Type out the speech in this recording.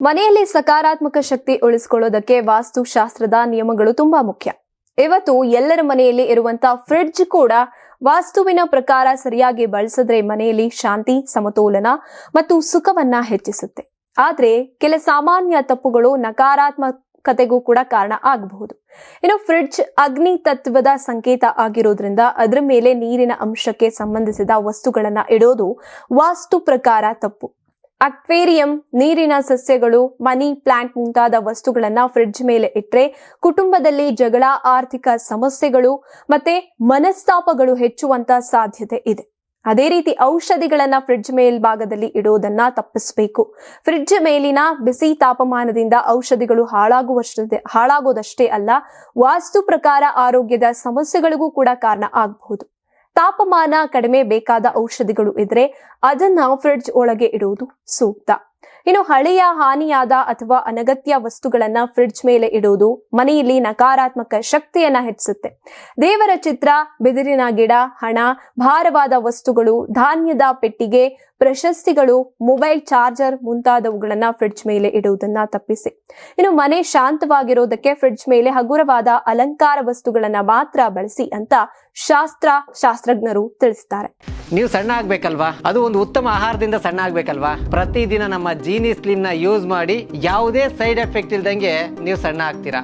ಮನೆಯಲ್ಲಿ ಸಕಾರಾತ್ಮಕ ಶಕ್ತಿ ಉಳಿಸಿಕೊಳ್ಳೋದಕ್ಕೆ ವಾಸ್ತುಶಾಸ್ತ್ರದ ನಿಯಮಗಳು ತುಂಬಾ ಮುಖ್ಯ. ಇವತ್ತು ಎಲ್ಲರ ಮನೆಯಲ್ಲಿ ಇರುವಂತಹ ಫ್ರಿಡ್ಜ್ ಕೂಡ ವಾಸ್ತುವಿನ ಪ್ರಕಾರ ಸರಿಯಾಗಿ ಬಳಸಿದ್ರೆ ಮನೆಯಲ್ಲಿ ಶಾಂತಿ, ಸಮತೋಲನ ಮತ್ತು ಸುಖವನ್ನ ಹೆಚ್ಚಿಸುತ್ತೆ. ಆದ್ರೆ ಕೆಲ ಸಾಮಾನ್ಯ ತಪ್ಪುಗಳು ನಕಾರಾತ್ಮಕತೆಗೂ ಕೂಡ ಕಾರಣ ಆಗಬಹುದು. ಇನ್ನು ಫ್ರಿಡ್ಜ್ ಅಗ್ನಿ ತತ್ವದ ಸಂಕೇತ ಆಗಿರೋದ್ರಿಂದ ಅದರ ಮೇಲೆ ನೀರಿನ ಅಂಶಕ್ಕೆ ಸಂಬಂಧಿಸಿದ ವಸ್ತುಗಳನ್ನ ಇಡೋದು ವಾಸ್ತು ಪ್ರಕಾರ ತಪ್ಪು. ಅಕ್ವೇರಿಯಂ, ನೀರಿನ ಸಸ್ಯಗಳು, ಮನಿ ಪ್ಲಾಂಟ್ ಮುಂತಾದ ವಸ್ತುಗಳನ್ನ ಫ್ರಿಡ್ಜ್ ಮೇಲೆ ಇಟ್ರೆ ಕುಟುಂಬದಲ್ಲಿ ಜಗಳ, ಆರ್ಥಿಕ ಸಮಸ್ಯೆಗಳು ಮತ್ತೆ ಮನಸ್ತಾಪಗಳು ಹೆಚ್ಚುವಂತ ಸಾಧ್ಯತೆ ಇದೆ. ಅದೇ ರೀತಿ ಔಷಧಿಗಳನ್ನ ಫ್ರಿಡ್ಜ್ ಮೇಲ್ಭಾಗದಲ್ಲಿ ಇಡೋದನ್ನ ತಪ್ಪಿಸಬೇಕು. ಫ್ರಿಡ್ಜ್ ಮೇಲಿನ ಬಿಸಿ ತಾಪಮಾನದಿಂದ ಔಷಧಿಗಳು ಹಾಳಾಗೋದಷ್ಟೇ ಅಲ್ಲ, ವಾಸ್ತು ಪ್ರಕಾರ ಆರೋಗ್ಯದ ಸಮಸ್ಯೆಗಳಿಗೂ ಕೂಡ ಕಾರಣ ಆಗಬಹುದು. ತಾಪಮಾನ ಕಡಿಮೆ ಬೇಕಾದ ಔಷಧಿಗಳು ಇದ್ರೆ ಅದನ್ನ ಫ್ರಿಡ್ಜ್ ಒಳಗೆ ಇಡುವುದು ಸೂಕ್ತ. ಇನ್ನು ಹಳೆಯ, ಹಾನಿಯಾದ ಅಥವಾ ಅನಗತ್ಯ ವಸ್ತುಗಳನ್ನ ಫ್ರಿಡ್ಜ್ ಮೇಲೆ ಇಡುವುದು ಮನೆಯಲ್ಲಿ ನಕಾರಾತ್ಮಕ ಶಕ್ತಿಯನ್ನ ಹೆಚ್ಚಿಸುತ್ತೆ. ದೇವರ ಚಿತ್ರ, ಬಿದಿರಿನ ಗಿಡ, ಹಣ, ಭಾರವಾದ ವಸ್ತುಗಳು, ಧಾನ್ಯದ ಪೆಟ್ಟಿಗೆ, ಪ್ರಶಸ್ತಿಗಳು, ಮೊಬೈಲ್ ಚಾರ್ಜರ್ ಮುಂತಾದವುಗಳನ್ನ ಫ್ರಿಡ್ಜ್ ಮೇಲೆ ಇಡುವುದನ್ನ ತಪ್ಪಿಸಿ. ಇನ್ನು ಮನೆ ಶಾಂತವಾಗಿರೋದಕ್ಕೆ ಫ್ರಿಡ್ಜ್ ಮೇಲೆ ಹಗುರವಾದ ಅಲಂಕಾರ ವಸ್ತುಗಳನ್ನ ಮಾತ್ರ ಬಳಸಿ ಅಂತ ಶಾಸ್ತ್ರಜ್ಞರು ತಿಳಿಸ್ತಾರೆ. ನೀವು ಸಣ್ಣ ಆಗ್ಬೇಕಲ್ವಾ? ಅದು ಒಂದು ಉತ್ತಮ ಆಹಾರದಿಂದ ಸಣ್ಣ ಆಗ್ಬೇಕಲ್ವಾ? ಪ್ರತಿದಿನ ನಮ್ಮ ಜೀನಿ ಸ್ಲಿಮ್ ನ ಯೂಸ್ ಮಾಡಿ ಯಾವುದೇ ಸೈಡ್ ಎಫೆಕ್ಟ್ ಇಲ್ದಂಗೆ ನೀವು ಸಣ್ಣ ಆಗ್ತೀರಾ.